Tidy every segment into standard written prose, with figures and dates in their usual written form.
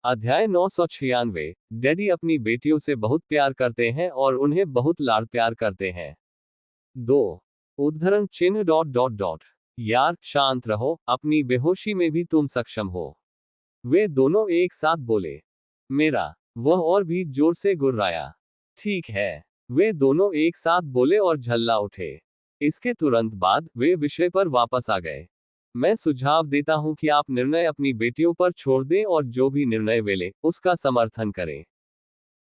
अध्याय 996। डैडी अपनी बेटियों से बहुत प्यार करते हैं और उन्हें बहुत लाड प्यार करते हैं। 2 उद्धरण चिन्ह डॉट डॉट डॉट। यार शांत रहो, अपनी बेहोशी में भी तुम सक्षम हो। वे दोनों एक साथ बोले। मेरा। वह और भी जोर से गुर्राया। ठीक है। वे दोनों एक साथ बोले और झल्ला उठे। इसके तुरंत बाद वे विषय पर वापस आ गए। मैं सुझाव देता हूं कि आप निर्णय अपनी बेटियों पर छोड़ दें और जो भी निर्णय वे लें, उसका समर्थन करें।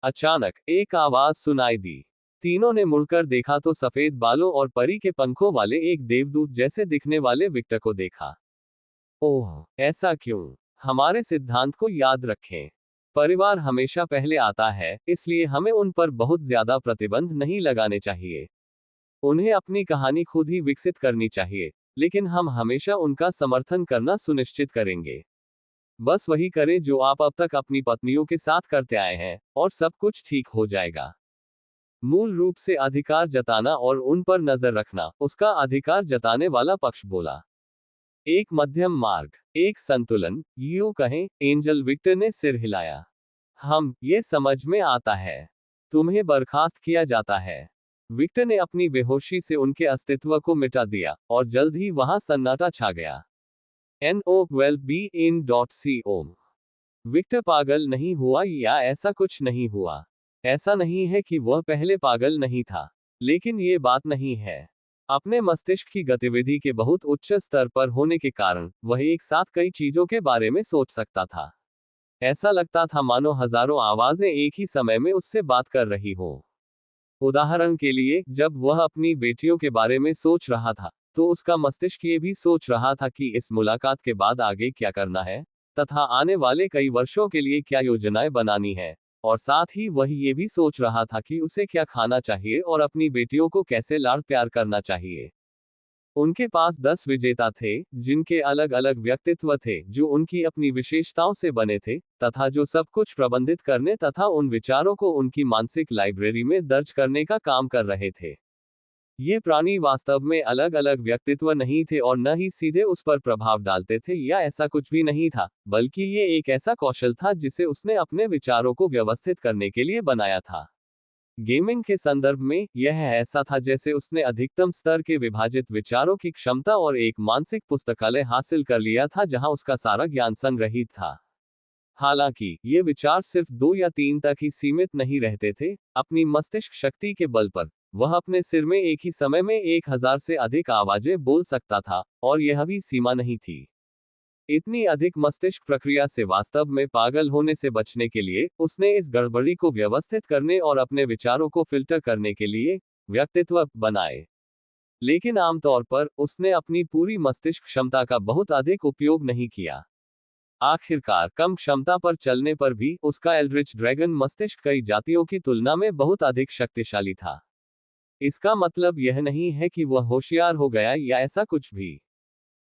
अचानक एक आवाज सुनाई दी। तीनों ने मुड़कर देखा तो सफेद बालों और परी के पंखों वाले एक देवदूत जैसे दिखने वाले विक्टर को देखा। ओह, ऐसा क्यों? हमारे सिद्धांत को याद रखें। परिवार हमेशा पहले आता है, इसलिए हमें उन पर बहुत ज्यादा प्रतिबंध नहीं लगाने चाहिए। उन्हें अपनी कहानी खुद ही विकसित करनी चाहिए, लेकिन हम हमेशा उनका समर्थन करना सुनिश्चित करेंगे। बस वही करें जो आप अब तक अपनी पत्नियों के साथ करते आए हैं, और सब कुछ ठीक हो जाएगा। मूल रूप से अधिकार जताना और उन पर नजर रखना, उसका अधिकार जताने वाला पक्ष बोला। एक मध्यम मार्ग, एक संतुलन, यूं कहें। एंजल विक्टर ने सिर हिलाया। ये समझ में आता है। तुम्हें बर्खास्त किया जाता है। विक्टर ने अपनी बेहोशी से उनके अस्तित्व को मिटा दिया, और जल्द ही वहां सन्नाटा छा गया। NOWELLBEIN.CO। विक्टर पागल नहीं हुआ या ऐसा कुछ नहीं हुआ। ऐसा नहीं है कि वह पहले पागल नहीं था, लेकिन ये बात नहीं है। अपने मस्तिष्क की गतिविधि के बहुत उच्च स्तर पर होने के कारण वह एक साथ कई चीजों के बारे में सोच सकता था। ऐसा लगता था मानो हजारों आवाजें एक ही समय में उससे बात कर रही हो। उदाहरण के लिए, जब वह अपनी बेटियों के बारे में सोच रहा था, तो उसका मस्तिष्क ये भी सोच रहा था कि इस मुलाकात के बाद आगे क्या करना है, तथा आने वाले कई वर्षों के लिए क्या योजनाएं बनानी है, और साथ ही वह ये भी सोच रहा था कि उसे क्या खाना चाहिए और अपनी बेटियों को कैसे लाड प्यार करना चाहिए। उनके पास 10 विजेता थे, जिनके अलग अलग व्यक्तित्व थे, जो उनकी अपनी विशेषताओं से बने थे, तथा जो सब कुछ प्रबंधित करने तथा उन विचारों को उनकी मानसिक लाइब्रेरी में दर्ज करने का काम कर रहे थे। ये प्राणी वास्तव में अलग अलग व्यक्तित्व नहीं थे और न ही सीधे उस पर प्रभाव डालते थे या ऐसा कुछ भी नहीं था, बल्कि ये एक ऐसा कौशल था जिसे उसने अपने विचारों को व्यवस्थित करने के लिए बनाया था। गेमिंग के संदर्भ में, यह ऐसा था जैसे उसने अधिकतम स्तर के विभाजित विचारों की क्षमता और एक मानसिक पुस्तकालय हासिल कर लिया था जहां उसका सारा ज्ञान संग्रहित था। हालांकि ये विचार सिर्फ 2 या 3 तक ही सीमित नहीं रहते थे। अपनी मस्तिष्क शक्ति के बल पर वह अपने सिर में एक ही समय में 1000 से अधिक आवाजें बोल सकता था, और यह भी सीमा नहीं थी। इतनी अधिक मस्तिष्क प्रक्रिया से वास्तव में पागल होने से बचने के लिए उसने इस गड़बड़ी को व्यवस्थित करने और अपने विचारों को फिल्टर करने के लिए व्यक्तित्व बनाए। लेकिन आमतौर पर उसने अपनी पूरी मस्तिष्क क्षमता का बहुत अधिक उपयोग नहीं किया। आखिरकार कम क्षमता पर चलने पर भी उसका एल्ड्रिच ड्रैगन मस्तिष्क कई जातियों की तुलना में बहुत अधिक शक्तिशाली था। इसका मतलब यह नहीं है कि वह होशियार हो गया या ऐसा कुछ भी।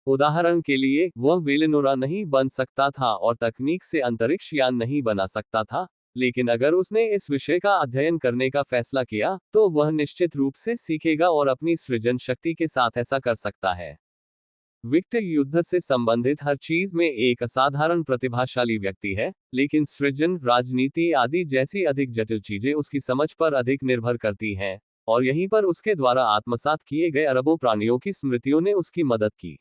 उदाहरण के लिए, वह वेलेनोरा नहीं बन सकता था और तकनीक से अंतरिक्ष यान नहीं बना सकता था, लेकिन अगर उसने इस विषय का अध्ययन करने का फैसला किया, तो वह निश्चित रूप से सीखेगा और अपनी सृजन शक्ति के साथ ऐसा कर सकता है। विक्टर युद्ध से संबंधित हर चीज में एक असाधारण प्रतिभाशाली व्यक्ति है, लेकिन सृजन, राजनीति आदि जैसी अधिक जटिल चीजें उसकी समझ पर अधिक निर्भर करती हैं, और यहीं पर उसके द्वारा आत्मसात किए गए अरबों प्राणियों की स्मृतियों ने उसकी मदद की।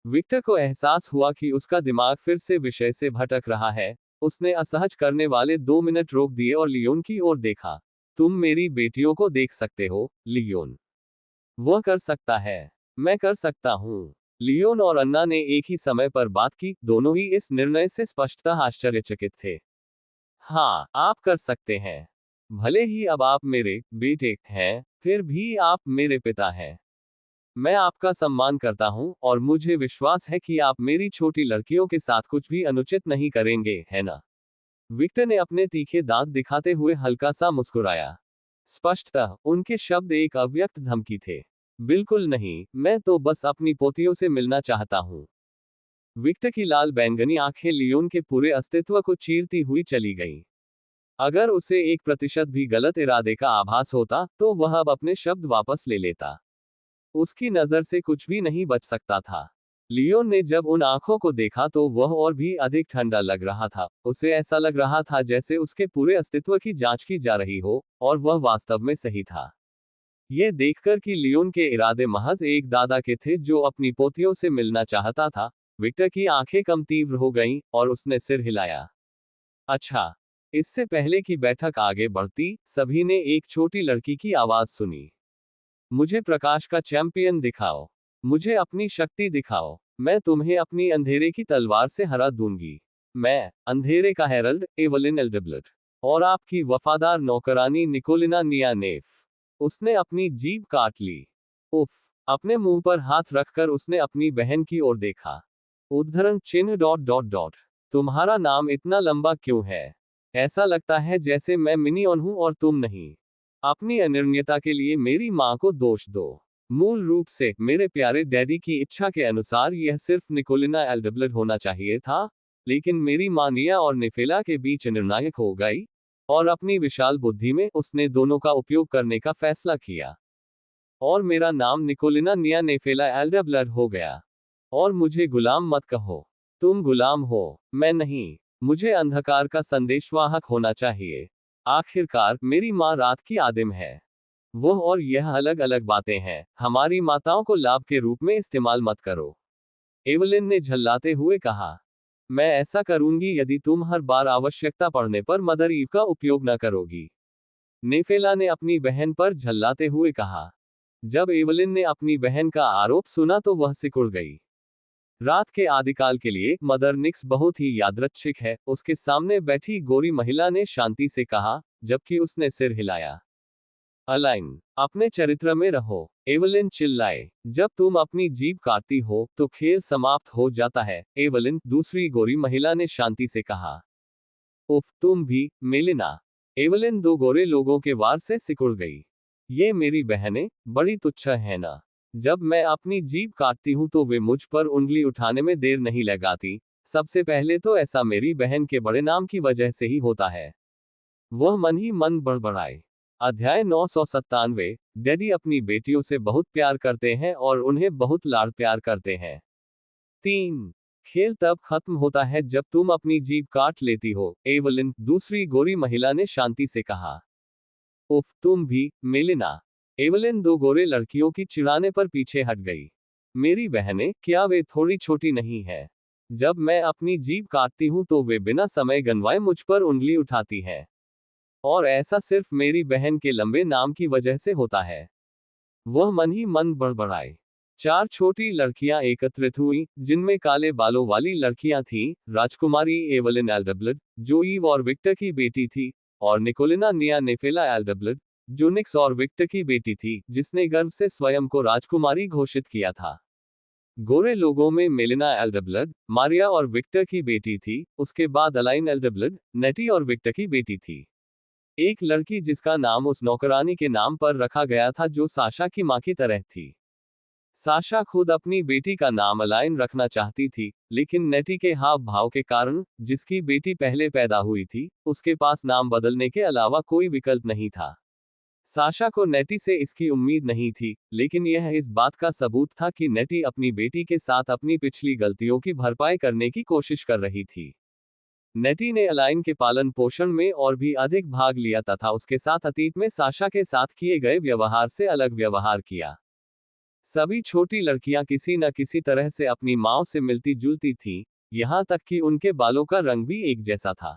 विक्टर को एहसास हुआ कि उसका दिमाग फिर से विषय से भटक रहा है। उसने असहज करने वाले 2 मिनट रोक दिए और लियोन की ओर देखा। तुम मेरी बेटियों को देख सकते हो, लियोन। वह कर सकता है। मैं कर सकता हूँ। लियोन और अन्ना ने एक ही समय पर बात की, दोनों ही इस निर्णय से स्पष्टतः आश्चर्यचकित थे। हाँ, आप कर सकते हैं। भले ही अब आप मेरे बेटे हैं, फिर भी आप मेरे पिता हैं। मैं आपका सम्मान करता हूं, और मुझे विश्वास है कि आप मेरी छोटी लड़कियों के साथ कुछ भी अनुचित नहीं करेंगे, है ना? विक्टर ने अपने तीखे दांत दिखाते हुए हल्का सा मुस्कुराया। स्पष्टतः उनके शब्द एक अव्यक्त धमकी थे। बिल्कुल नहीं, मैं तो बस अपनी पोतियों से मिलना चाहता हूं। विक्टर की लाल बैंगनी आंखें लियोन के पूरे अस्तित्व को चीरती हुई चली गईं। अगर उसे 1% भी गलत इरादे का आभास होता, तो वह अब अपने शब्द वापस ले लेता। उसकी नजर से कुछ भी नहीं बच सकता था। लियोन ने जब उन आंखों को देखा तो वह और भी अधिक ठंडा लग रहा था। उसे ऐसा लग रहा था जैसे उसके पूरे अस्तित्व की जांच की जा रही हो, और वह वास्तव में सही था। यह देखकर कि लियोन के इरादे महज एक दादा के थे जो अपनी पोतियों से मिलना चाहता था, विक्टर की आंखें कम तीव्र हो गईं, और उसने सिर हिलाया। अच्छा। इससे पहले कि बैठक आगे बढ़ती, सभी ने एक छोटी लड़की की आवाज सुनी। मुझे प्रकाश का चैंपियन दिखाओ। मुझे अपनी शक्ति दिखाओ। मैं तुम्हें अपनी अंधेरे की तलवार से हरा दूंगी। मैं, अंधेरे का हेरल्ड, एवलिन एल्डेब्लड। और आपकी वफादार नौकरानी निकोलिना नियानेफ। उसने अपनी जीभ काट ली। उफ। अपने मुंह पर हाथ रखकर उसने अपनी बहन की ओर देखा। उद्धरण चिन्ह डॉट डॉट डॉट। तुम्हारा नाम इतना लंबा क्यों है? ऐसा लगता है जैसे मैं मिनियन हूं और तुम नहीं। अपनी अनिर्णयता के लिए मेरी मां को दोष दो। मूल रूप से, मेरे प्यारे डैडी की इच्छा के अनुसार यह सिर्फ निकोलिना एल्डेब्लड होना चाहिए था, लेकिन मेरी मां निया और निफेला के बीच निर्णायक हो गई, और अपनी विशाल बुद्धि में उसने दोनों का उपयोग करने का फैसला किया। और मेरा नाम निकोलिना निया नेफेला एल्डेब्लड हो गया। और मुझे गुलाम मत कहो। तुम गुलाम हो, मैं नहीं। मुझे अंधकार का संदेशवाहक होना चाहिए। आखिरकार, मेरी माँ रात की आदिम है। वह और यह अलग अलग बातें हैं। हमारी माताओं को लाभ के रूप में इस्तेमाल मत करो। एवलिन ने झल्लाते हुए कहा। मैं ऐसा करूंगी यदि तुम हर बार आवश्यकता पड़ने पर मदर ईव का उपयोग न करोगी। नेफेला ने अपनी बहन पर झल्लाते हुए कहा। जब एवलिन ने अपनी बहन का आरोप सुना तो वह सिकुड़ गई। रात के आदिकाल के लिए मदर निक्स बहुत ही यादृच्छिक है, उसके सामने बैठी गोरी महिला ने शांति से कहा, जबकि उसने सिर हिलाया। अलाइन, अपने चरित्र में रहो। एवलिन चिल्लाए। जब तुम अपनी जीभ काटती हो तो खेल समाप्त हो जाता है, एवलिन, दूसरी गोरी महिला ने शांति से कहा। उफ, तुम भी, मेलिना। एवलिन दो गोरे लोगों के वार से सिकुड़ गई। ये मेरी बहनें, बड़ी तुच्छ है ना? जब मैं अपनी जीभ काटती हूं तो वे मुझ पर उंगली उठाने में देर नहीं लगाती। सबसे पहले तो ऐसा मेरी बहन के बड़े नाम की वजह से ही होता है। वह मन ही मन बड़बड़ाए। अध्याय 997। डैडी अपनी बेटियों से बहुत प्यार करते हैं और उन्हें बहुत लाड़ प्यार करते हैं। 3। खेल तब खत्म होता है जब तुम अपनी जीभ काट लेती हो, एवलिन, दूसरी गोरी महिला ने शांति से कहा। उफ, तुम भी, मेलिना। एवलिन दो गोरे लड़कियों की चिढ़ाने पर पीछे हट गई। मेरी बहनें, क्या वे थोड़ी छोटी नहीं है? जब मैं अपनी जीभ काटती हूं तो वे बिना समय गंवाए मुझ पर उंगली उठाती हैं। और ऐसा सिर्फ मेरी बहन के लंबे नाम की वजह से होता है। वह मन ही मन बड़बड़ाए। 4 छोटी लड़कियां एकत्रित हुईं, जिनमें काले बालों वाली लड़कियां थीं, राजकुमारी एवलिन एल्डेब्लड, जो ईव और विक्टर की बेटी थी, और निकोलिना निया नेफेला एल्डेब्लड, जो निक्स और विक्टर की बेटी थी, जिसने गर्व से स्वयं को राजकुमारी घोषित किया था। गोरे लोगों में मेलिना एल्डेब्लड, मारिया और विक्टर की बेटी थी, उसके बाद अलाइन एल्डेब्लड, नेटी और विक्टर की बेटी थी। एक लड़की जिसका नाम उस नौकरानी के नाम पर रखा गया था जो साशा की मां की तरह थी। साशा खुद अपनी बेटी का नाम अलाइन रखना चाहती थी, लेकिन नेटी के हाव भाव के कारण, जिसकी बेटी पहले पैदा हुई थी, उसके पास नाम बदलने के अलावा कोई विकल्प नहीं था। साशा को नेटी से इसकी उम्मीद नहीं थी, लेकिन यह इस बात का सबूत था कि नेटी अपनी बेटी के साथ अपनी पिछली गलतियों की भरपाई करने की कोशिश कर रही थी। नेटी ने अलाइन के पालन पोषण में और भी अधिक भाग लिया तथा उसके साथ अतीत में साशा के साथ किए गए व्यवहार से अलग व्यवहार किया। सभी छोटी लड़कियां किसी न किसी तरह से अपनी माँ से मिलती जुलती थीं, यहां तक कि उनके बालों का रंग भी एक जैसा था।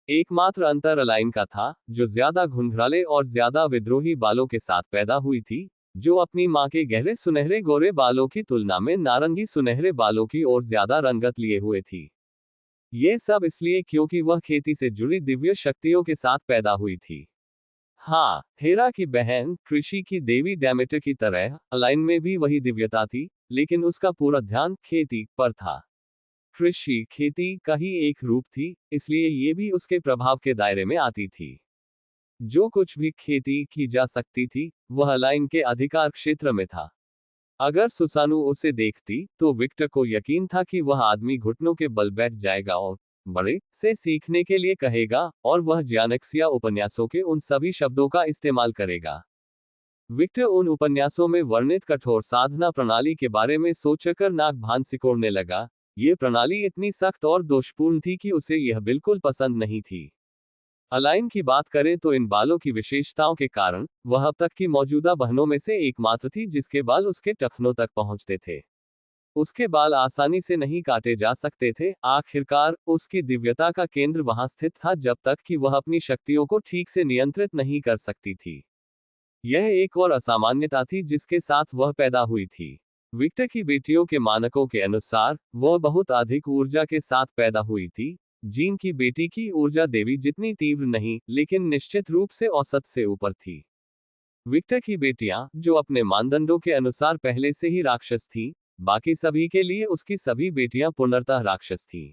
एकमात्र अंतर अलाइन का था, जो ज्यादा घुंघराले और ज्यादा विद्रोही बालों के साथ पैदा हुई थी, जो अपनी मां के गहरे सुनहरे गोरे बालों की तुलना में नारंगी सुनहरे बालों की ओर ज्यादा रंगत लिए हुए थी। ये सब इसलिए क्योंकि वह खेती से जुड़ी दिव्य शक्तियों के साथ पैदा हुई थी। हाँ, हेरा की बहन, कृषि की देवी डेमेटर की तरह, अलाइन में भी वही दिव्यता थी, लेकिन उसका पूरा ध्यान खेती पर था। कृषि खेती का ही एक रूप थी, इसलिए ये भी उसके प्रभाव के दायरे में आती थी। जो कुछ भी खेती की जा सकती थी, वह अलाइन के अधिकार क्षेत्र में था। अगर सुसानु उसे देखती, तो विक्टर को यकीन था कि वह आदमी घुटनों के बल बैठ जाएगा और बड़े से सीखने के लिए कहेगा, और वह ज्यानक्सिया उपन्यासों के उन सभी शब्दों का इस्तेमाल करेगा। विक्टर उन उपन्यासों में वर्णित कठोर साधना प्रणाली के बारे में सोचकर नाक भान सिकोड़ने लगा। ये प्रणाली इतनी सख्त और दोषपूर्ण थी कि उसे यह बिल्कुल पसंद नहीं थी। अलाइन की बात करें तो इन बालों की विशेषताओं के कारण वह अब तक की मौजूदा बहनों में से एकमात्र थी जिसके बाल उसके टखनों तक पहुंचते थे। उसके बाल आसानी से नहीं काटे जा सकते थे। आखिरकार उसकी दिव्यता का केंद्र वहां स्थित था जब तक कि वह अपनी शक्तियों को ठीक से नियंत्रित नहीं कर सकती थी। यह एक और असामान्यता थी जिसके साथ वह पैदा हुई थी। विक्टर की बेटियों के मानकों के अनुसार वह बहुत अधिक ऊर्जा के साथ पैदा हुई थी। जीन की बेटी की ऊर्जा देवी जितनी तीव्र नहीं, लेकिन निश्चित रूप से औसत से ऊपर थी। विक्टर की बेटियां, जो अपने मानदंडों के अनुसार पहले से ही राक्षस थीं, बाकी सभी के लिए उसकी सभी बेटियां पूर्णतः राक्षस थीं।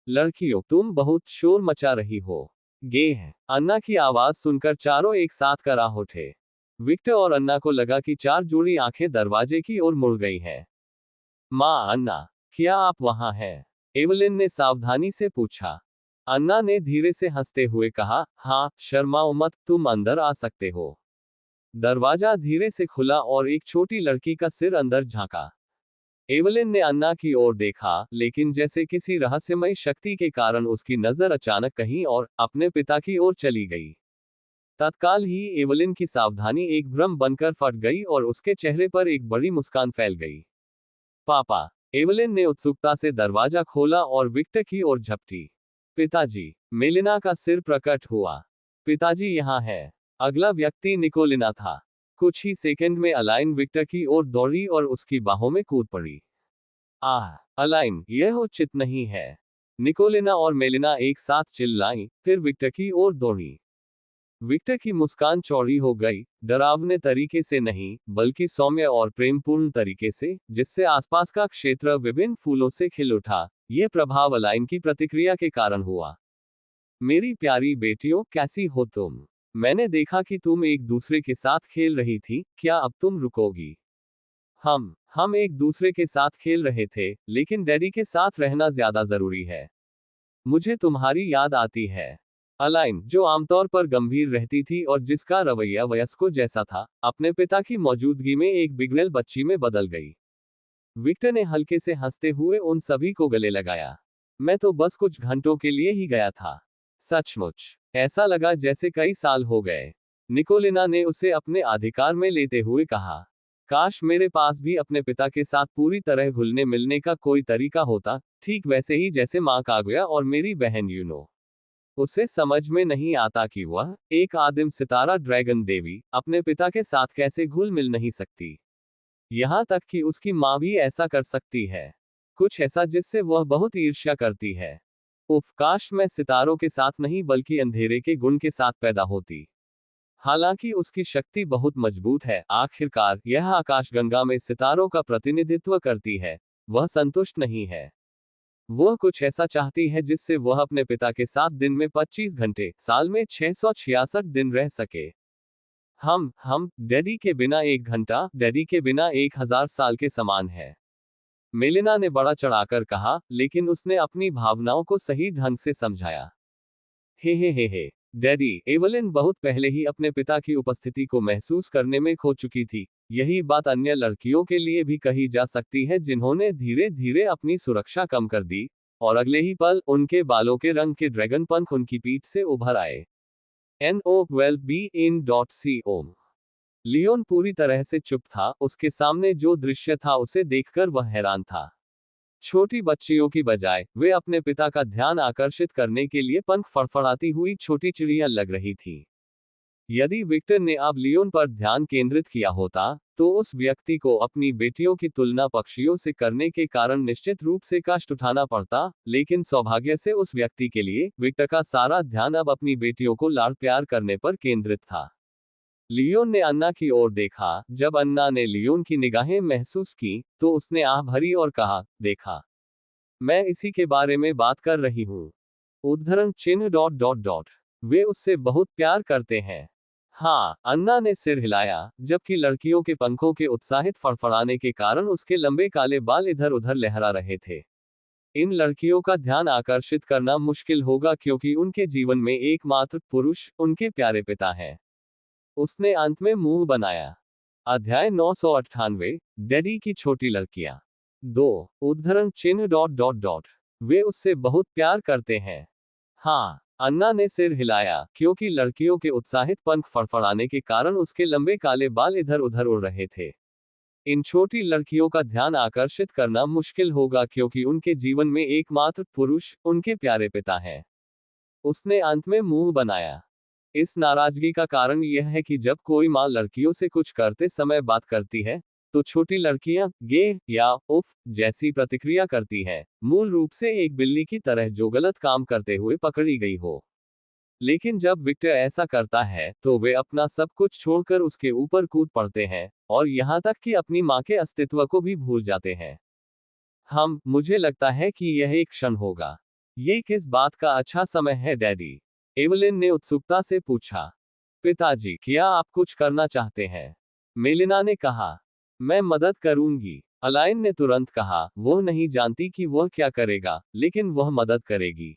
लड़कियों, तुम बहुत शोर मचा रही हो। गे है। अन्ना की आवाज सुनकर चारों एक साथ कराह उठे। विक्टर और अन्ना को लगा कि चार जोड़ी आंखें दरवाजे की ओर मुड़ गई हैं। माँ, अन्ना, क्या आप वहां हैं? एवलिन ने सावधानी से पूछा। अन्ना ने धीरे से हंसते हुए कहा, हाँ, शर्माओ मत, तुम अंदर आ सकते हो। दरवाजा धीरे से खुला और एक छोटी लड़की का सिर अंदर झांका। एवलिन ने अन्ना की ओर देखा, लेकिन जैसे किसी रहस्यमय शक्ति के कारण उसकी नजर अचानक कहीं और अपने पिता की ओर चली गई। तत्काल ही एवलिन की सावधानी एक भ्रम बनकर फट गई और उसके चेहरे पर एक बड़ी मुस्कान फैल गई। पापा। एवलिन ने उत्सुकता से दरवाजा खोला और विक्टर की ओर झपटी। पिताजी। मेलिना का सिर प्रकट हुआ। पिताजी यहाँ है। अगला व्यक्ति निकोलिना था। कुछ ही सेकंड में अलाइन विक्टर की ओर दौड़ी और उसकी बाहों में कूद पड़ी। आह, अलाइन, यह उचित नहीं है। निकोलिना और मेलिना एक साथ चिल्लाईं, फिर विक्टर की ओर दौड़ी। विक्टर की मुस्कान चौड़ी हो गई, डरावने तरीके से नहीं, बल्कि सौम्य और प्रेमपूर्ण तरीके से, जिससे आसपास का क्षेत्र विभिन्न फूलों से खिल उठा। यह प्रभाव अलाइन की प्रतिक्रिया के कारण हुआ। मेरी प्यारी बेटियों, कैसी हो तुम? मैंने देखा कि तुम एक दूसरे के साथ खेल रही थी, क्या अब तुम रुकोगी? हम एक दूसरे के साथ खेल रहे थे, लेकिन डैडी के साथ रहना ज्यादा जरूरी है। मुझे तुम्हारी याद आती है। अलाइन, जो आमतौर पर गंभीर रहती थी और जिसका रवैया वयस्कों जैसा था, अपने पिता की मौजूदगी में एक बिगड़ेल बच्ची में बदल गई। विक्टर ने हल्के से हंसते हुए उन सभी को गले लगाया। मैं तो बस कुछ घंटों के लिए ही गया था। सचमुच, ऐसा लगा जैसे कई साल हो गए। निकोलिना ने उसे अपने अधिकार में लेते हुए कहा। काश मेरे पास भी अपने पिता के साथ पूरी तरह घुलने मिलने का कोई तरीका होता, ठीक वैसे ही जैसे माँ कागुया और मेरी बहन यूनो। उसे समझ में नहीं आता कि वह, एक आदिम सितारा ड्रैगन देवी, अपने पिता के साथ कैसे घुल मिल नहीं सकती। यहाँ तक कि उसकी माँ भी ऐसा कर सकती है। कुछ ऐसा जिससे वह बहुत ईर्ष्या करती है। उफ, काश मैं सितारों के साथ नहीं बल्कि अंधेरे के गुण के साथ पैदा होती। हालांकि उसकी शक्ति बहुत मजबूत है, आखिरकार यह आकाशगंगा में सितारों का प्रतिनिधित्व करती है। वह संतुष्ट नहीं है। वह कुछ ऐसा चाहती है जिससे वह अपने पिता के साथ दिन में 25 घंटे, साल में 666 दिन रह सके। हम डैडी के बिना 1 घंटा, डैडी के बिना 1000 साल के समान है। मेलिना ने बड़ा चढ़ाकर कहा, लेकिन उसने अपनी भावनाओं को सही ढंग से समझाया। हे, डैडी। एवलिन बहुत पहले ही अपने पिता की उपस्थिति को महसूस करने में खो चुकी थी। यही बात अन्य लड़कियों के लिए भी कही जा सकती है जिन्होंने धीरे धीरे अपनी सुरक्षा कम कर दी, और अगले ही पल उनके बालों के रंग के ड्रैगन पंख उनकी पीठ से उभर आए। NO12BIN.CO। लियोन पूरी तरह से चुप था, उसके सामने जो दृश्य था उसे देखकर वह हैरान था। छोटी बच्चियों की बजाय वे अपने पिता का ध्यान आकर्षित करने के लिए पंख फड़फड़ाती हुई छोटी चिड़ियां लग रही थी। यदि विक्टर ने अब लियोन पर ध्यान केंद्रित किया होता, तो उस व्यक्ति को अपनी बेटियों की तुलना पक्षियों से करने के कारण निश्चित रूप से कष्ट उठाना पड़ता, लेकिन सौभाग्य से उस व्यक्ति के लिए विक्टर का सारा ध्यान अब अपनी बेटियों को लाड़ प्यार करने पर केंद्रित था। लियोन ने अन्ना की ओर देखा। जब अन्ना ने लियोन की निगाहें महसूस की, तो उसने आह भरी और कहा, देखा, मैं इसी के बारे में बात कर रही हूँ। उद्धरण चिन्ह डॉट डॉट डॉट। वे उससे बहुत प्यार करते हैं। हाँ, अन्ना ने सिर हिलाया, जबकि लड़कियों के पंखों के उत्साहित फड़फड़ाने के कारण उसके लंबे काले बाल इधर उधर लहरा रहे थे। इन लड़कियों का ध्यान आकर्षित करना मुश्किल होगा क्योंकि उनके जीवन में एकमात्र पुरुष उनके प्यारे पिता हैं। उसने अंत में मुंह बनाया। अध्याय 998, डैडी की छोटी लड़कियां। 2 उद्धरण चिन्ह डॉट डॉट डॉट। वे उससे बहुत प्यार करते हैं। हाँ, अन्ना ने सिर हिलाया, क्योंकि लड़कियों के उत्साहित पंख फड़फड़ाने के कारण उसके लंबे काले बाल इधर उधर उड़ रहे थे। इन छोटी लड़कियों का ध्यान आकर्षित करना मुश्किल होगा, क्योंकि उनके जीवन में एकमात्र पुरुष उनके प्यारे पिता हैं। उसने अंत में मुंह बनाया। इस नाराजगी का कारण यह है कि जब कोई माँ लड़कियों से कुछ करते समय बात करती है, तो छोटी लड़कियां गे या उफ जैसी प्रतिक्रिया करती हैं, मूल रूप से एक बिल्ली की तरह जो गलत काम करते हुए पकड़ी गई हो। लेकिन जब विक्टर ऐसा करता है, तो वे अपना सब कुछ छोड़कर उसके ऊपर कूद पड़ते हैं, और यहाँ तक कि अपनी माँ के अस्तित्व को भी भूल जाते हैं। मुझे लगता है कि यह एक क्षण होगा। ये किस बात का अच्छा समय है डैडी? एवलिन ने उत्सुकता से पूछा। पिताजी, क्या आप कुछ करना चाहते हैं? मेलिना ने कहा। मैं मदद करूंगी, अलाइन ने तुरंत कहा। वह नहीं जानती कि वह क्या करेगा, लेकिन वह मदद करेगी।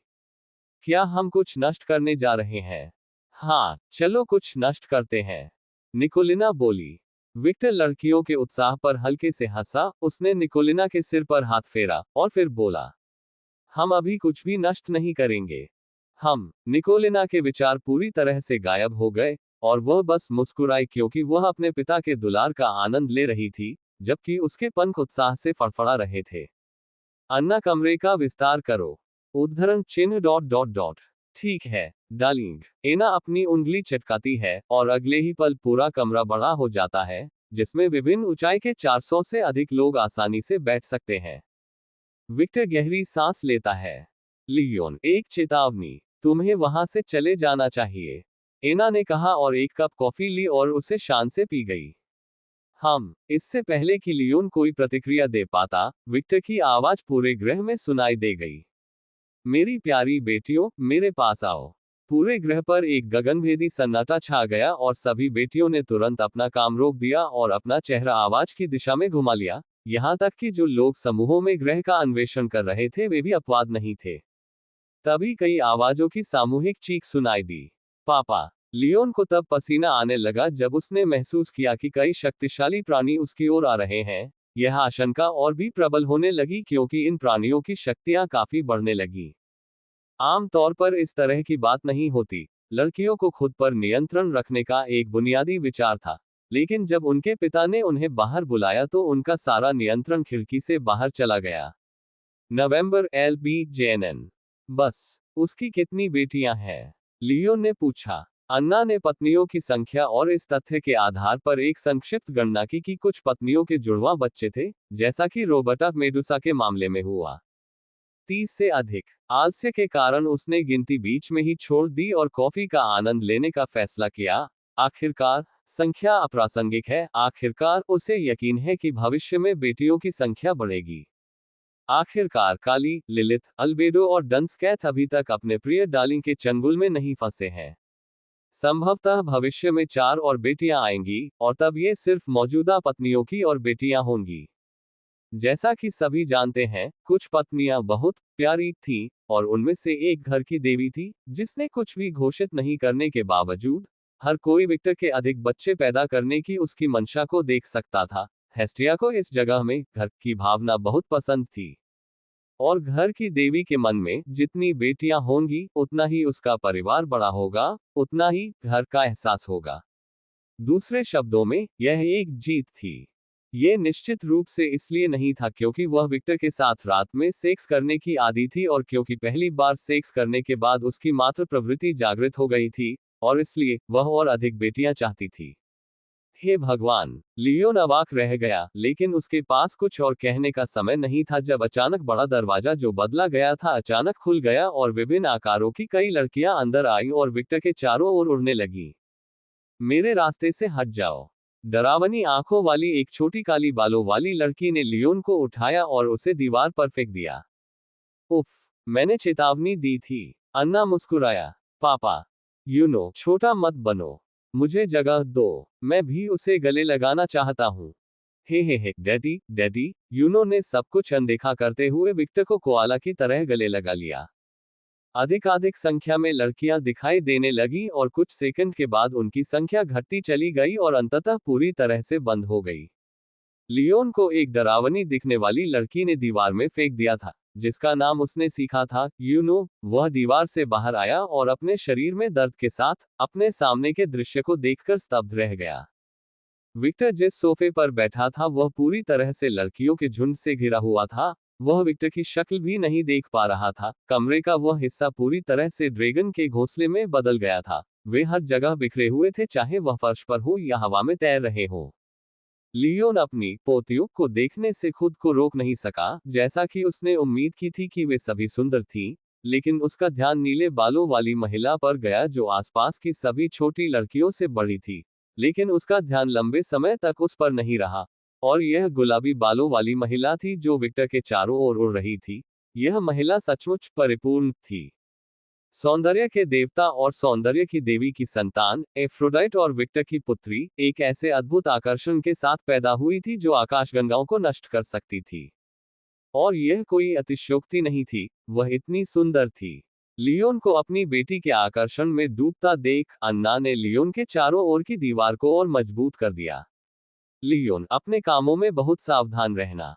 क्या हम कुछ नष्ट करने जा रहे हैं? हाँ, चलो कुछ नष्ट करते हैं, निकोलिना बोली। विक्टर लड़कियों के उत्साह पर हल्के से हंसा। उसने निकोलिना के सिर पर हाथ फेरा और फिर बोला, हम अभी कुछ भी नष्ट नहीं करेंगे। निकोलिना के विचार पूरी तरह से गायब हो गए, और वह बस मुस्कुराई, क्योंकि वह अपने पिता के दुलार का आनंद ले रही थी, जबकि उसके पंख उत्साह से फड़फड़ा रहे थे। अन्ना, कमरे का विस्तार करो। उद्धरण चिन्ह डॉट डॉट डॉट। ठीक है डार्लिंग। एना अपनी उंगली चटकाती है, और अगले ही पल पूरा कमरा बड़ा हो जाता है, जिसमें विभिन्न ऊंचाई के 400 से अधिक लोग आसानी से बैठ सकते हैं। विक्टर गहरी सांस लेता है। लियोन, एक चेतावनी, तुम्हें वहां से चले जाना चाहिए, एना ने कहा और एक कप कॉफी ली और उसे शान से पी गई। इससे पहले कि लियोन कोई प्रतिक्रिया दे पाता, विक्टर की आवाज पूरे गृह में सुनाई दे गई। मेरी प्यारी बेटियों, मेरे पास आओ। पूरे गृह पर एक गगनभेदी सन्नाटा छा गया, और सभी बेटियों ने तुरंत अपना काम रोक दिया और अपना चेहरा आवाज की दिशा में घुमा लिया। यहां तक कि जो लोग समूहों में गृह का अन्वेषण कर रहे थे, वे भी अपवाद नहीं थे। तभी कई आवाजों की सामूहिक चीख सुनाई दी। पापा! लियोन को तब पसीना आने लगा जब उसने महसूस किया कि कई शक्तिशाली प्राणी उसकी ओर आ रहे हैं। यह आशंका और भी प्रबल होने लगी, क्योंकि इन प्राणियों की शक्तियां काफी बढ़ने लगी। आम तौर पर इस तरह की बात नहीं होती। लड़कियों को खुद पर नियंत्रण रखने का एक बुनियादी विचार था, लेकिन जब उनके पिता ने उन्हें बाहर बुलाया तो उनका सारा नियंत्रण खिड़की से बाहर चला गया। नवंबर LBJNN। बस, उसकी कितनी बेटियां हैं? लियोन ने पूछा। अन्ना ने पत्नियों की संख्या और इस तथ्य के आधार पर एक संक्षिप्त गणना की कि कुछ पत्नियों के जुड़वां बच्चे थे, जैसा कि रोबर्टा मेडुसा के मामले में हुआ। 30 से अधिक। आलस्य के कारण उसने गिनती बीच में ही छोड़ दी और कॉफी का आनंद लेने का फैसला किया। आखिरकार, संख्या अप्रासंगिक है। आखिरकार उसे यकीन है कि भविष्य में बेटियों की संख्या बढ़ेगी। आखिरकार काली, लिलिथ, अल्बेडो और डंसकैथ अभी तक अपने प्रिय डार्लिंग के चंगुल में नहीं फंसे हैं। संभवतः भविष्य में 4 और बेटियां आएंगी, और तब ये सिर्फ मौजूदा पत्नियों की और बेटियां होंगी। जैसा कि सभी जानते हैं, कुछ पत्नियां बहुत प्यारी थीं, और उनमें से एक घर की देवी थी, जिसने कुछ भी घोषित नहीं करने के बावजूद हर कोई विक्टर के अधिक बच्चे पैदा करने की उसकी मंशा को देख सकता था। हेस्टिया को इस जगह में घर की भावना बहुत पसंद थी, और घर की देवी के मन में जितनी बेटियां होंगी, उतना ही उसका परिवार बड़ा होगा, उतना ही घर का एहसास होगा। दूसरे शब्दों में, यह एक जीत थी। ये निश्चित रूप से इसलिए नहीं था क्योंकि वह विक्टर के साथ रात में सेक्स करने की आदी थी, और क्योंकि पहली बार सेक्स करने के बाद उसकी मातृ प्रवृत्ति जागृत हो गई थी, और इसलिए वह और अधिक बेटियां चाहती थी। हे भगवान! लियोन अवाक रह गया, लेकिन उसके पास कुछ और कहने का समय नहीं था जब अचानक बड़ा दरवाजा जो बदला गया था अचानक खुल गया, और विभिन्न आकारों की कई लड़कियां अंदर आईं और विक्टर के चारों ओर उड़ने लगीं। मेरे रास्ते से हट जाओ! डरावनी आंखों वाली एक छोटी काली बालों वाली लड़की ने लियोन को उठाया और उसे दीवार पर फेंक दिया। उफ! मैंने चेतावनी दी थी। अन्ना मुस्कुराया। पापा! छोटा मत बनो। मुझे जगह दो, मैं भी उसे गले लगाना चाहता हूँ। हे डैडी, डैडी! यूनो ने सब कुछ अनदेखा करते हुए विक्टर को कोआला की तरह गले लगा लिया। अधिकाधिक संख्या में लड़कियां दिखाई देने लगी और कुछ सेकंड के बाद उनकी संख्या घटती चली गई और अंततः पूरी तरह से बंद हो गई। लियोन को एक डरावनी दिखने वाली लड़की ने दीवार में फेंक दिया था, जिसका नाम उसने सीखा था, वह दीवार से बाहर आया और अपने शरीर में दर्द के साथ अपने सामने के दृश्य को देखकर स्तब्ध रह गया। विक्टर जिस सोफे पर बैठा था वह पूरी तरह से लड़कियों के झुंड से घिरा हुआ था। वह विक्टर की शक्ल भी नहीं देख पा रहा था। कमरे का वह हिस्सा पूरी तरह से ड्रैगन के घोंसले में बदल गया था। वे हर जगह बिखरे हुए थे, चाहे वह फर्श पर हो या हवा में तैर रहे हो। लियोन अपनी पोतियों को देखने से खुद को रोक नहीं सका। जैसा कि उसने उम्मीद की थी कि वे सभी सुंदर थीं, लेकिन उसका ध्यान नीले बालों वाली महिला पर गया जो आसपास की सभी छोटी लड़कियों से बड़ी थी। लेकिन उसका ध्यान लंबे समय तक उस पर नहीं रहा, और यह गुलाबी बालों वाली महिला थी जो विक्टर के चारों ओर उड़ रही थी। यह महिला सचमुच परिपूर्ण थी। सौंदर्य के देवता और सौंदर्य की देवी की संतान एफ्रोडाइट और विक्टर की पुत्री एक ऐसे अद्भुत आकर्षण के साथ पैदा हुई थी जो आकाशगंगाओं को नष्ट कर सकती थी। और यह कोई अतिशयोक्ति नहीं थी, वह इतनी सुंदर थी। लियोन को अपनी बेटी के आकर्षण में डूबता देख अन्ना ने लियोन के चारों ओर की दीवार को और मजबूत कर दिया। लियोन, अपने कामों में बहुत सावधान रहना।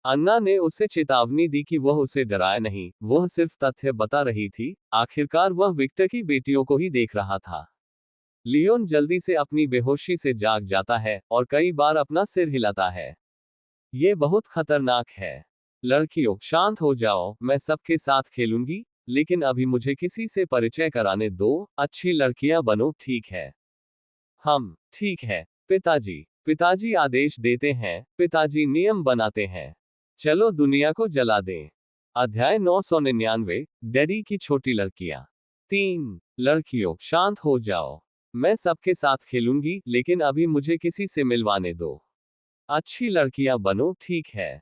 अन्ना ने उसे चेतावनी दी कि वह उसे डराए नहीं, वह सिर्फ तथ्य बता रही थी। आखिरकार वह विक्टर की बेटियों को ही देख रहा था। लियोन जल्दी से अपनी बेहोशी से जाग जाता है और कई बार अपना सिर हिलाता है। ये बहुत खतरनाक है। लड़कियों, शांत हो जाओ, मैं सबके साथ खेलूंगी, लेकिन अभी मुझे किसी से परिचय कराने दो। अच्छी लड़कियां बनो, ठीक है? ठीक है पिताजी। पिताजी आदेश देते हैं, पिताजी नियम बनाते हैं। चलो दुनिया को जला दें। अध्याय 999, डैडी की छोटी लड़कियां। 3 लड़कियों, शांत हो जाओ। मैं सबके साथ खेलूंगी, लेकिन अभी मुझे किसी से मिलवाने दो। अच्छी लड़कियां बनो, ठीक है?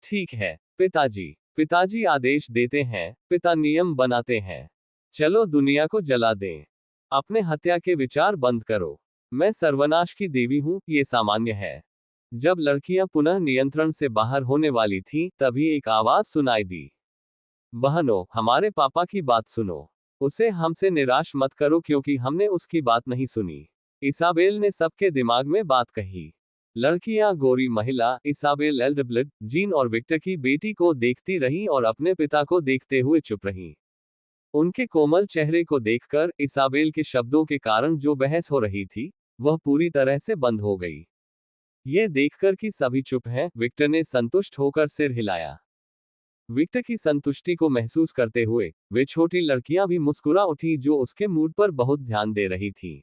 ठीक है पिताजी। पिताजी आदेश देते हैं, पिता नियम बनाते हैं। चलो दुनिया को जला दें। अपने हत्या के विचार बंद करो। मैं सर्वनाश की देवी हूं, ये सामान्य है। जब लड़कियां पुनः नियंत्रण से बाहर होने वाली थीं, तभी एक आवाज सुनाई दी। बहनों, हमारे पापा की बात सुनो। उसे हमसे निराश मत करो क्योंकि हमने उसकी बात नहीं सुनी। इसाबेल ने सबके दिमाग में बात कही। लड़कियां गोरी महिला इसाबेल एल्डब्लिड, जीन और विक्टर की बेटी को देखती रहीं और अपने पिता को देखते हुए चुप रहीं। उनके कोमल चेहरे को देखकर इसाबेल के शब्दों के कारण जो बहस हो रही थी, वह पूरी तरह से बंद हो गई। यह देखकर कि सभी चुप हैं, विक्टर ने संतुष्ट होकर सिर हिलाया। विक्टर की संतुष्टि को महसूस करते हुए वे छोटी लड़कियां भी मुस्कुरा उठी जो उसके मूड पर बहुत ध्यान दे रही थीं।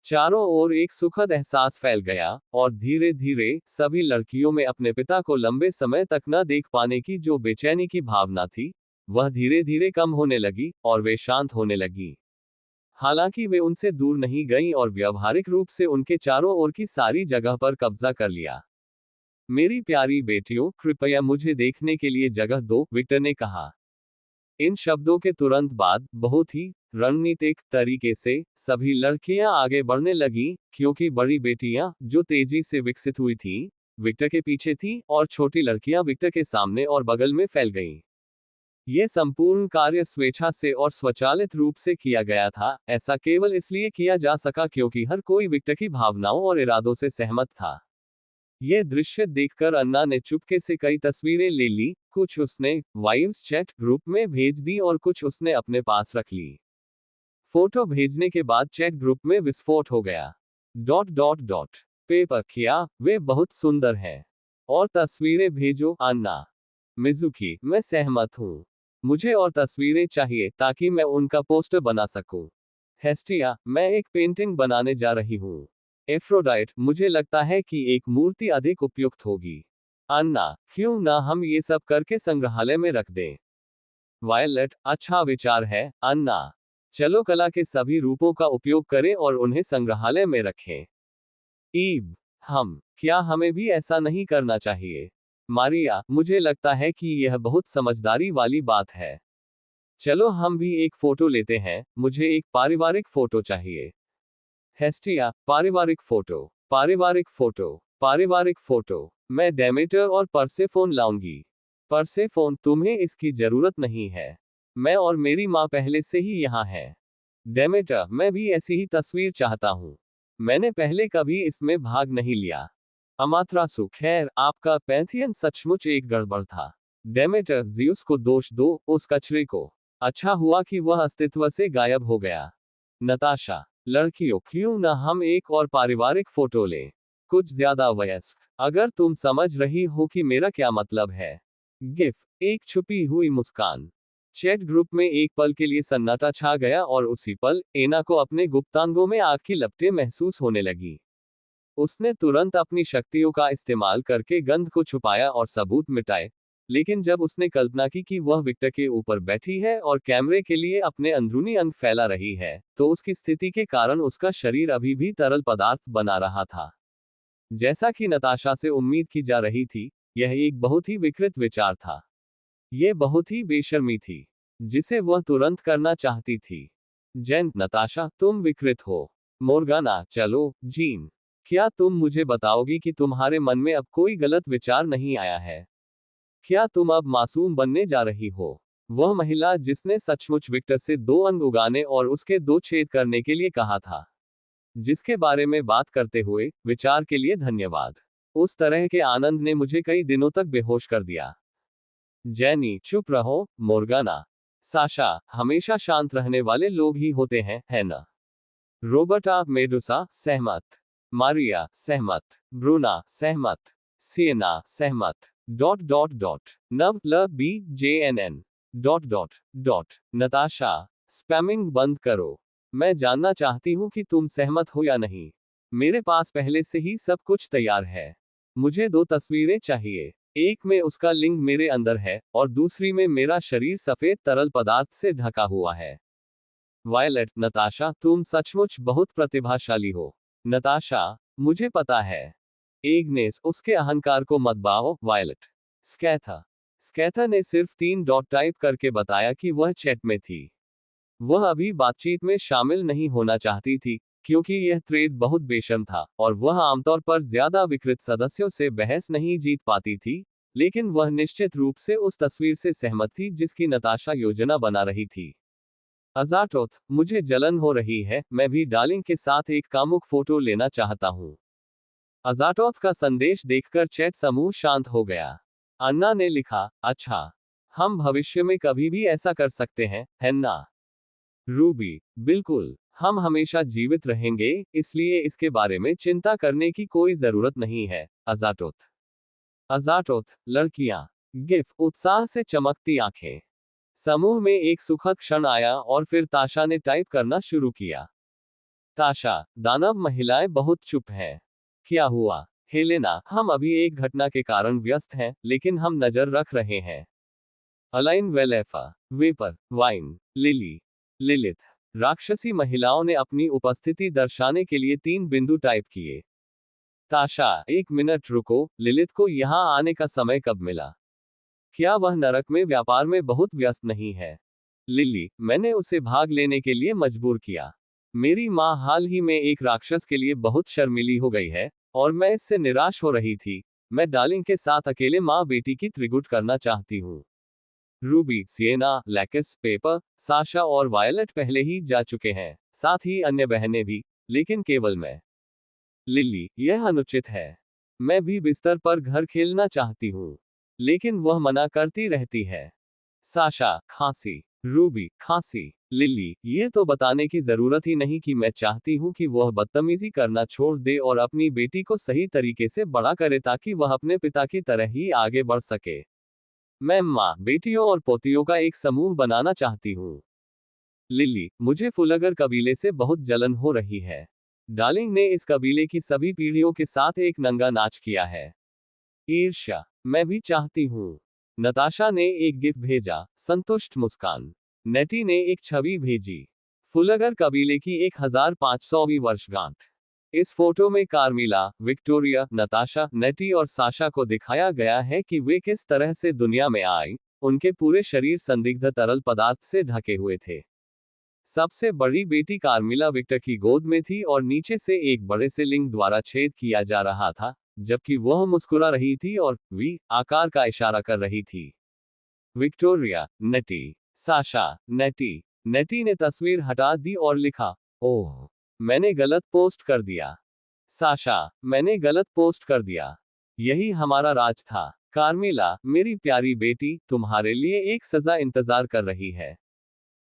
चारों ओर एक सुखद एहसास फैल गया, और धीरे धीरे सभी लड़कियों में अपने पिता को लंबे समय तक न देख पाने की जो बेचैनी की भावना थी, वह धीरे धीरे कम होने लगी और वे शांत होने लगी। हालांकि वे उनसे दूर नहीं गईं और व्यवहारिक रूप से उनके चारों ओर की सारी जगह पर कब्जा कर लिया। मेरी प्यारी बेटियों, कृपया मुझे देखने के लिए जगह दो, विक्टर ने कहा। इन शब्दों के तुरंत बाद बहुत ही रणनीतिक तरीके से सभी लड़कियां आगे बढ़ने लगीं, क्योंकि बड़ी बेटियां जो तेजी से विकसित हुई थीं, विक्टर के पीछे थीं और छोटी लड़कियां विक्टर के सामने और बगल में फैल गईं। यह संपूर्ण कार्य स्वेच्छा से और स्वचालित रूप से किया गया था। ऐसा केवल इसलिए किया जा सका क्योंकि हर कोई विक्टर की भावनाओं और इरादों से सहमत था। यह दृश्य देखकर अन्ना ने चुपके से कई तस्वीरें ले ली। कुछ उसने वाइव्स चैट ग्रुप में भेज दी और कुछ उसने अपने पास रख ली। फोटो भेजने के बाद चैट ग्रुप में विस्फोट हो गया। पेपर किया, वे बहुत सुंदर हैं। और तस्वीरें भेजो अन्ना। मिजुकी, मैं सहमत हूँ। मुझे और तस्वीरें चाहिए ताकि मैं उनका पोस्टर बना सकूं। हेस्टिया, मैं एक पेंटिंग बनाने जा रही हूँ। एफ्रोडाइट, मुझे लगता है कि एक मूर्ति अधिक उपयुक्त होगी। अन्ना, क्यों ना हम ये सब करके संग्रहालय में रख दें। वायलेट, अच्छा विचार है अन्ना। चलो कला के सभी रूपों का उपयोग करें और उन्हें संग्रहालय में रखें। ईव, क्या हमें भी ऐसा नहीं करना चाहिए? मारिया, मुझे लगता है कि यह बहुत समझदारी वाली बात है। चलो हम भी एक फोटो लेते हैं, मुझे एक पारिवारिक फोटो चाहिए। हेस्टिया, पारिवारिक फोटो, पारिवारिक फोटो, पारिवारिक फोटो। मैं डेमेटर और परसेफोन लाऊंगी। परसेफोन, तुम्हें इसकी जरूरत नहीं है। मैं और मेरी माँ पहले से ही यहाँ हैं। डेमेटर, मैं भी ऐसी ही तस्वीर चाहता हूँ। मैंने पहले कभी इसमें भाग नहीं लिया। अमात्रासु, खैर, आपका पैंथियन सचमुच एक गड़बड़ था। डेमेटर, ज़ियुस को दोष दो, उस कचरे को। अच्छा हुआ कि वह अस्तित्व से गायब हो गया। नताशा, लड़कियों, क्यों न हम एक और पारिवारिक फोटो लें? कुछ ज्यादा वयस्क, अगर तुम समझ रही हो कि मेरा क्या मतलब है। गिफ, एक छुपी हुई मुस्कान। चैट ग्रुप में एक पल के लिए सन्नाटा छा गया और उसी पल एना को अपने गुप्तांगों में आग की लपटें महसूस होने लगी। उसने तुरंत अपनी शक्तियों का इस्तेमाल करके गंध को छुपाया और सबूत मिटाए। लेकिन जब उसने कल्पना की कि वह विक्टर के ऊपर बैठी है और कैमरे के लिए अपने अंदरूनी अंग फैला रही है, तो उसकी स्थिति के कारण उसका शरीर अभी भी तरल पदार्थ बना रहा था। जैसा कि नताशा से उम्मीद की जा रही थी, यह एक बहुत ही विकृत विचार था। यह बहुत ही बेशर्मी थी, जिसे वह तुरंत करना चाहती थी। जैन, नताशा, तुम विकृत हो। मोर्गाना, चलो, जीन, क्या तुम मुझे बताओगी कि तुम्हारे मन में अब कोई गलत विचार नहीं आया है? क्या तुम अब मासूम बनने जा रही हो? वह महिला जिसने सचमुच विक्टर से 2 अंग उगाने और उसके 2 छेद करने के लिए कहा था। जिसके बारे में बात करते हुए, विचार के लिए धन्यवाद। उस तरह के आनंद ने मुझे कई दिनों तक बेहोश कर दिया। जैनी, चुप रहो, मोर्गाना। साशा, हमेशा शांत रहने वाले लोग ही होते हैं, है ना? रोबर्टा, मेडुसा, सहमत। मारिया, सहमत। ब्रूना, सहमत। सिएना, सहमत। Dot dot dot. नव ल B J N N dot dot dot. Natasha, spamming बंद करो। मैं जानना चाहती हूं कि तुम सहमत हो या नहीं। मेरे पास पहले से ही सब कुछ तैयार है। मुझे 2 तस्वीरें चाहिए। एक में उसका लिंग मेरे अंदर है और दूसरी में मेरा शरीर सफेद तरल पदार्थ से ढका हुआ है। वायलेट, नताशा, तुम सचमुच बहुत प्रतिभाशाली हो। नताशा, मुझे पता है। एग्नेस, उसके अहंकार को मत बाओ, वायलेट। स्कैथा, स्कैथा ने सिर्फ 3 डॉट टाइप करके बताया कि वह चैट में थी। वह अभी बातचीत में शामिल नहीं होना चाहती थी, क्योंकि यह थ्रेड बहुत बेशर्म था, और वह आमतौर पर ज्यादा विकृत सदस्यों से बहस नहीं जीत पाती थी, लेकिन वह निश्चित रूप से उस तस्वीर से सहमत थी जिसकी नताशा योजना बना रही थी। अजाटोथ, मुझे जलन हो रही है, मैं भी डार्लिंग के साथ एक कामुक फोटो लेना चाहता हूँ। अजाटोथ का संदेश देखकर चैट समूह शांत हो गया। अन्ना ने लिखा, अच्छा, हम भविष्य में कभी भी ऐसा कर सकते हैं, है ना? रूबी, बिल्कुल, हम हमेशा जीवित रहेंगे, इसलिए इसके बारे में चिंता करने की कोई जरूरत नहीं है। अजाटोथ, अजाटोथ, लड़कियां। गिफ, उत्साह से चमकती आंखें। समूह में एक सुखद क्षण आया और फिर ताशा ने टाइप करना शुरू किया। ताशा, दानव महिलाएं बहुत चुप हैं। क्या हुआ? हेलेना, हम अभी एक घटना के कारण व्यस्त हैं, लेकिन हम नजर रख रहे हैं। अलाइन, Valefar, Vepar, Vine, Lily, Lilith. राक्षसी महिलाओं ने अपनी उपस्थिति दर्शाने के लिए 3 बिंदु टाइप किए। ताशा, 1 मिनट रुको, लिलिथ को यहां आने का समय कब मिला? क्या वह नरक में व्यापार में बहुत व्यस्त नहीं है? लिली, मैंने उसे भाग लेने के लिए मजबूर किया। मेरी माँ हाल ही में एक राक्षस के लिए बहुत शर्मीली हो गई है, और मैं इससे निराश हो रही थी। मैं डार्लिंग के साथ अकेले माँ बेटी की त्रिगुट करना चाहती हूँ। रूबी, सिएना, लैकिस, पेपर, साशा और वायलेट पहले ही जा चुके हैं, साथ ही अन्य बहनें भी, लेकिन केवल मैं। लिली, यह अनुचित है। मैं भी बिस्तर पर घर खेलना चाहती हूँ, लेकिन वह मना करती रहती है। साशा, खांसी। रूबी, खांसी। लिली, ये तो बताने की जरूरत ही नहीं कि मैं चाहती हूँ कि वह बदतमीजी करना छोड़ दे और अपनी बेटी को सही तरीके से बड़ा करे ताकि वह अपने पिता की तरह ही आगे बढ़ सके। मैं माँ, बेटियों और पोतियों का एक समूह बनाना चाहती हूँ। लिली, मुझे फुलगर कबीले से बहुत जलन हो रही है। डार्लिंग ने इस कबीले की सभी पीढ़ियों के साथ एक नंगा नाच किया है। ईर्ष्या, मैं भी चाहती हूँ। नताशा ने एक गिफ्ट भेजा, संतुष्ट मुस्कान। नेटी ने एक छवि भेजी, फुलगर कबीले की 1500वीं वर्षगांठ। इस फोटो में कार्मिला, विक्टोरिया, नताशा, नेटी और साशा को दिखाया गया है कि वे किस तरह से दुनिया में आए। उनके पूरे शरीर संदिग्ध तरल पदार्थ से ढके हुए थे। सबसे बड़ी बेटी कार्मिला विक्टर की गोद में थी और नीचे से एक बड़े से लिंग द्वारा छेद किया जा रहा था, जबकि वह मुस्कुरा रही थी और वी आकार का इशारा कर रही थी। विक्टोरिया, नेटी, साशा, नेटी। नेटी ने तस्वीर हटा दी और लिखा, ओह, मैंने गलत पोस्ट कर दिया। साशा, मैंने गलत पोस्ट कर दिया। यही हमारा राज था। कार्मिला, मेरी प्यारी बेटी, तुम्हारे लिए एक सजा इंतजार कर रही है।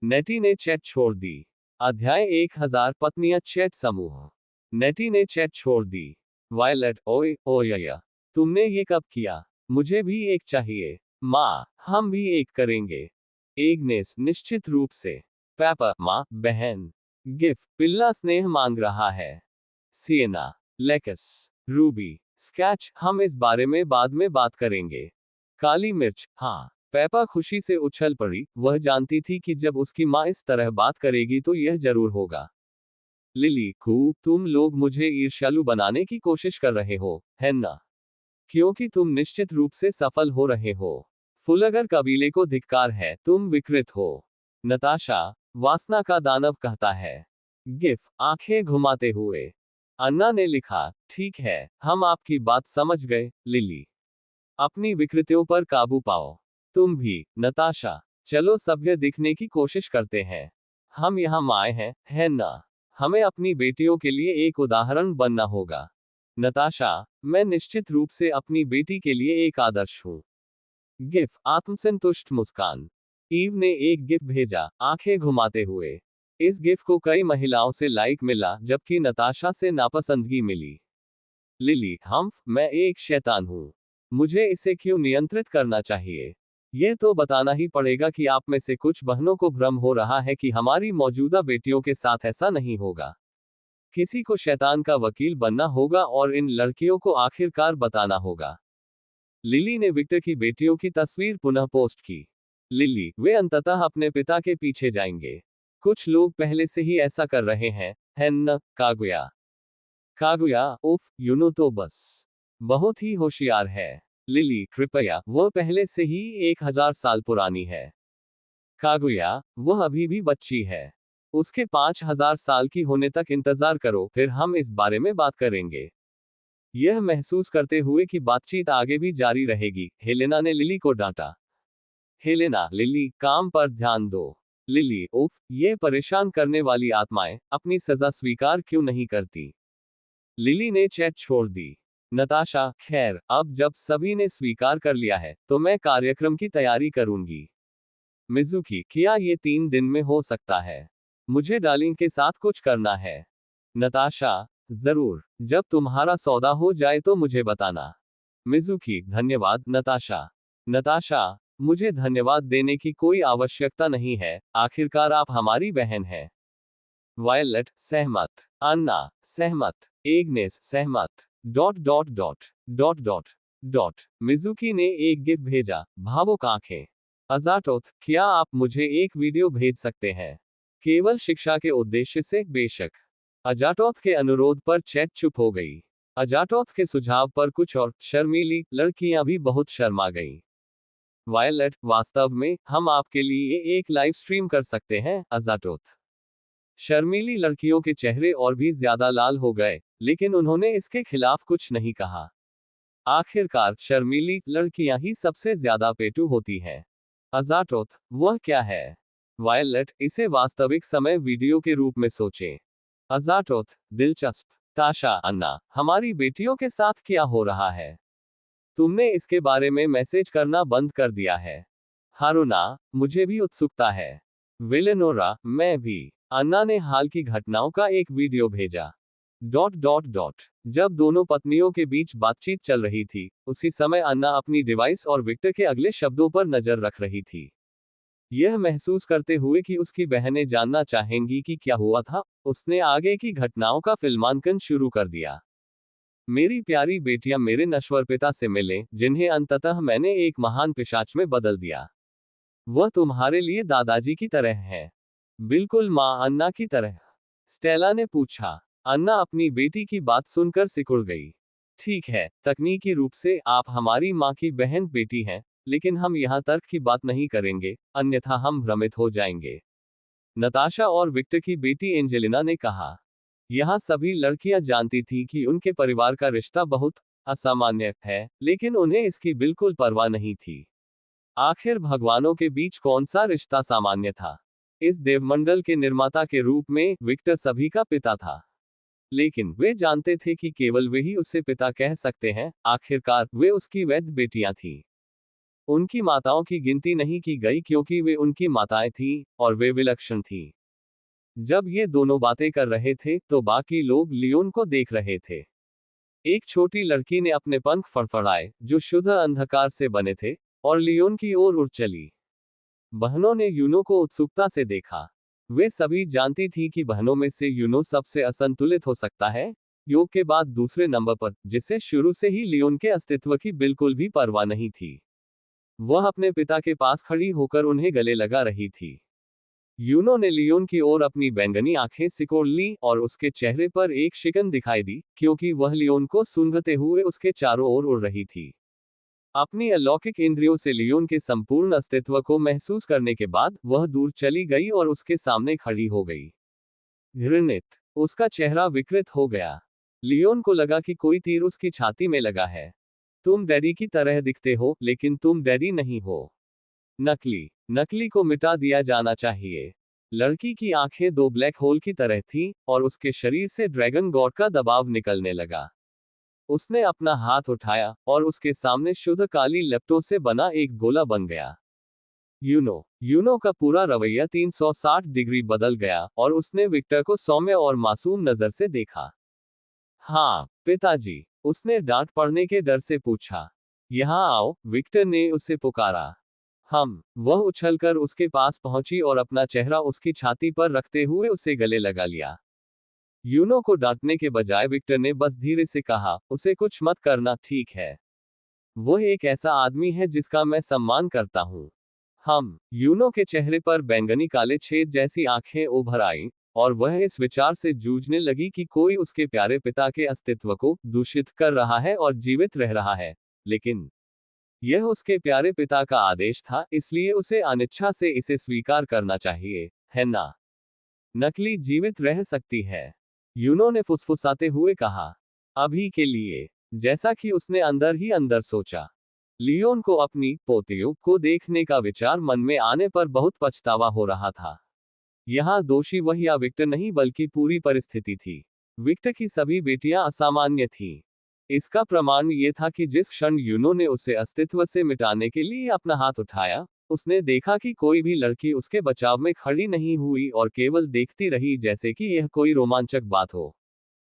नेटी ने चैट छोड़ दी। अध्याय 1000 पत्नियां चैट समूह। नेटी ने चैट छोड़ दी। वायलेट, ओए ओया, तुमने ये कब किया? मुझे भी एक चाहिए। माँ, हम भी एक करेंगे। एग्नेस, निश्चित रूप से। पापा, माँ, बहन। गिफ, पिल्ला स्नेह मांग रहा है। सिएना, लेकस, रूबी, स्केच, हम इस बारे में बाद में बात करेंगे। काली मिर्च, हाँ। पेपा खुशी से उछल पड़ी, वह जानती थी कि जब उसकी माँ इस तरह बात करेगी तो यह जरूर होगा। लिली, खूब, तुम लोग मुझे ईर्ष्यालु बनाने की कोशिश कर रहे हो, है ना? क्योंकि तुम निश्चित रूप से सफल हो रहे हो। फुलगर कबीले को धिक्कार है, तुम विकृत हो। नताशा, वासना का दानव कहता है। गिफ, आंखें घुमाते हुए। अन्ना ने लिखा, ठीक है, हम आपकी बात समझ गए, लिली। अपनी विकृतियों पर काबू पाओ। तुम भी, नताशा। चलो सभ्य दिखने की कोशिश करते हैं। हम यहाँ आए हैं, है ना? हमें अपनी बेटियों के लिए एक उदाहरण बनना होगा। नताशा, मैं निश्चित रूप से अपनी बेटी के लिए एक आदर्श हूँ। गिफ, आत्मसंतुष्ट मुस्कान। ईव ने एक गिफ भेजा, आंखें घुमाते हुए। इस गिफ को कई महिलाओं से लाइक मिला, जबकि नताशा से नापसंदगी मिली। लिली, मैं एक शैतान हूँ। मुझे इसे क्यों नियंत्रित करना चाहिए? यह तो बताना ही पड़ेगा कि आप में से कुछ बहनों को भ्रम हो रहा है कि हमारी मौजूदा बेटियों के साथ ऐसा नहीं होगा। किसी को शैतान का वकील बनना होगा और इन लड़कियों को आखिरकार बताना होगा। लिली ने विक्टर की बेटियों की तस्वीर पुनः पोस्ट की। लिली, वे अंततः अपने पिता के पीछे जाएंगे। कुछ लोग पहले से ही ऐसा कर रहे हैं, है न, कागुया? कागुया, उफ, यूनो तो बस बहुत ही होशियार है। लिली, कृपया, वह पहले से ही 1000 साल पुरानी है। कागुया, वह अभी भी बच्ची है। उसके 5000 साल की होने तक इंतजार करो, फिर हम इस बारे में बात करेंगे। यह महसूस करते हुए कि बातचीत आगे भी जारी रहेगी, हेलेना ने लिली को डांटा। हेलेना, लिली, काम पर ध्यान दो। लिली, उफ, ये परेशान करने वाली आत्माएं अपनी सजा स्वीकार क्यों नहीं करती? लिली ने चैट छोड़ दी। नताशा, खैर, अब जब सभी ने स्वीकार कर लिया है, तो मैं कार्यक्रम की तैयारी करूंगी। मिजुकी, क्या ये 3 दिन में हो सकता है? मुझे डार्लिंग के साथ कुछ करना है। नताशा, जरूर, जब तुम्हारा सौदा हो जाए तो मुझे बताना। मिजुकी, धन्यवाद नताशा। नताशा, मुझे धन्यवाद देने की कोई आवश्यकता नहीं है, आखिरकार आप हमारी बहन हैं। वायलेट, सहमत। अन्ना, सहमत। एग्नेस, सहमत। Dot dot dot dot dot dot. Mizuki ने एक गिफ भेजा, भावुक आंखें। अजाटोथ, क्या आप मुझे एक वीडियो भेज सकते हैं? केवल शिक्षा के उद्देश्य से, बेशक। अजाटोथ के अनुरोध पर चैट चुप हो गई। अजाटोथ के सुझाव पर कुछ और शर्मीली लड़कियां भी बहुत शर्मा गईं। वायलेट, वास्तव में, हम आपके लिए एक लाइव स्ट्रीम कर सकते हैं, अजाटोथ। शर्मीली लड़कियों के चेहरे और भी ज्यादा लाल हो गए, लेकिन उन्होंने इसके खिलाफ कुछ नहीं कहा। आखिरकार, शर्मीली लड़कियां ही सबसे ज्यादा पेटू होती हैं। अजाटोथ, वह क्या है? वायलेट, इसे वास्तविक समय वीडियो के रूप में सोचें। अजाटोथ, दिलचस्प। ताशा, अन्ना, हमारी बेटियों के साथ क्या हो रहा है? तुमने इसके बारे में मैसेज करना बंद कर दिया है। हारुना, मुझे भी उत्सुकता है। विलेनोरा, मैं भी। अन्ना ने हाल की घटनाओं का एक वीडियो भेजा। Dot dot dot. जब दोनों पत्नियों के बीच बातचीत चल रही थी, उसी समय अन्ना अपनी डिवाइस और विक्टर के अगले शब्दों पर नजर रख रही थी। यह महसूस करते हुए कि उसकी बहनें जानना चाहेंगी कि क्या हुआ था, उसने आगे की घटनाओं का फिल्मांकन शुरू कर दिया। मेरी प्यारी बेटियां मेरे नश्वर पिता से मिलें, जिन्हें अंततः मैंने एक महान पिशाच में बदल दिया। वह तुम्हारे लिए दादाजी की तरह है। बिल्कुल माँ अन्ना की तरह। स्टेला ने पूछा। अन्ना अपनी बेटी की बात सुनकर सिकुड़ गई। ठीक है, तकनीकी रूप से आप हमारी माँ की बहन बेटी हैं, लेकिन हम यहाँ तर्क की बात नहीं करेंगे, अन्यथा हम भ्रमित हो जाएंगे। नताशा और विक्टर की बेटी एंजेलिना ने कहा। यहाँ सभी लड़कियां जानती थीं कि उनके परिवार का रिश्ता बहुत असामान्य है, लेकिन उन्हें इसकी बिल्कुल परवाह नहीं थी। आखिर भगवानों के बीच कौन सा रिश्ता सामान्य था? इस देवमंडल के निर्माता के रूप में विक्टर सभी का पिता था, लेकिन वे जानते थे कि केवल वे ही उसे पिता कह सकते हैं। आखिरकार वे उसकी वैध बेटियां थीं। उनकी माताओं की गिनती नहीं की गई क्योंकि वे उनकी माताएं थीं और वे विलक्षण थीं। जब ये दोनों बातें कर रहे थे तो बाकी लोग लियोन को देख रहे थे। एक छोटी लड़की ने अपने पंख फड़फड़ाए जो शुद्ध अंधकार से बने थे और लियोन की ओर उड़ चली। बहनों ने यूनो को उत्सुकता से देखा। वे सभी जानती थी कि बहनों में से यूनो सबसे असंतुलित हो सकता है, योग के बाद दूसरे नंबर पर, जिसे शुरू से ही लियोन के अस्तित्व की बिल्कुल भी परवाह नहीं थी। वह अपने पिता के पास खड़ी होकर उन्हें गले लगा रही थी। यूनो ने लियोन की ओर अपनी बैंगनी आंखें सिकोड़ ली और उसके चेहरे पर एक शिकन दिखाई दी, क्योंकि वह लियोन को सूंघते हुए उसके चारों ओर उड़ रही थी। अपनी अलौकिक इंद्रियों से लियोन के संपूर्ण अस्तित्व को महसूस करने के बाद वह दूर चली गई और उसके सामने खड़ी हो गई। घृणित, उसका चेहरा विकृत हो गया। लियोन को लगा कि कोई तीर उसकी छाती में लगा है। तुम डैडी की तरह दिखते हो, लेकिन तुम डैडी नहीं हो। नकली नकली को मिटा दिया जाना चाहिए। लड़की की आंखें दो ब्लैक होल की तरह थीं और उसके शरीर से ड्रैगन गॉड का दबाव निकलने लगा। उसने अपना हाथ उठाया और उसके सामने शुद्ध काली लपटों से बना एक गोला बन गया। यूनो का पूरा रवैया 360 डिग्री बदल गया और उसने विक्टर को सौम्य और मासूम नजर से देखा। हाँ पिताजी, उसने डांट पड़ने के डर से पूछा। यहाँ आओ, विक्टर ने उसे पुकारा। वह उछलकर उसके पास पहुंची और अपना चेहरा उसकी छाती पर रखते हुए उसे गले लगा लिया। यूनो को डांटने के बजाय विक्टर ने बस धीरे से कहा, उसे कुछ मत करना, ठीक है? वह एक ऐसा आदमी है जिसका मैं सम्मान करता हूँ। यूनो के चेहरे पर बैंगनी काले छेद जैसी आंखें उभर आईं, और वह इस विचार से जूझने लगी कि कोई उसके प्यारे पिता के अस्तित्व को दूषित कर रहा है और जीवित रह रहा है, लेकिन यह उसके प्यारे पिता का आदेश था, इसलिए उसे अनिच्छा से इसे स्वीकार करना चाहिए, है ना? नकली जीवित रह सकती है, यूनो ने फुसफुसाते हुए कहा। अभी के लिए, जैसा कि उसने अंदर ही अंदर सोचा। लियोन को अपनी पोतियों को देखने का विचार मन में आने पर बहुत पछतावा हो रहा था। यहाँ दोषी वह या विक्टर नहीं बल्कि पूरी परिस्थिति थी। विक्टर की सभी बेटियां असामान्य थीं। इसका प्रमाण ये था कि जिस क्षण यूनो ने उसे अस्तित्व से मिटाने के लिए अपना हाथ उठाया, उसने देखा कि कोई भी लड़की उसके बचाव में खड़ी नहीं हुई और केवल देखती रही, जैसे कि यह कोई रोमांचक बात हो।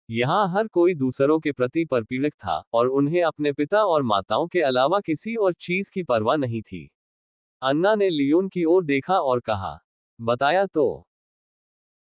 यहाँ हर कोई दूसरों के प्रति परपीड़क था और उन्हें अपने पिता और माताओं के अलावा किसी और चीज की परवाह नहीं थी। अन्ना ने लियोन की ओर देखा और कहा, बताया तो।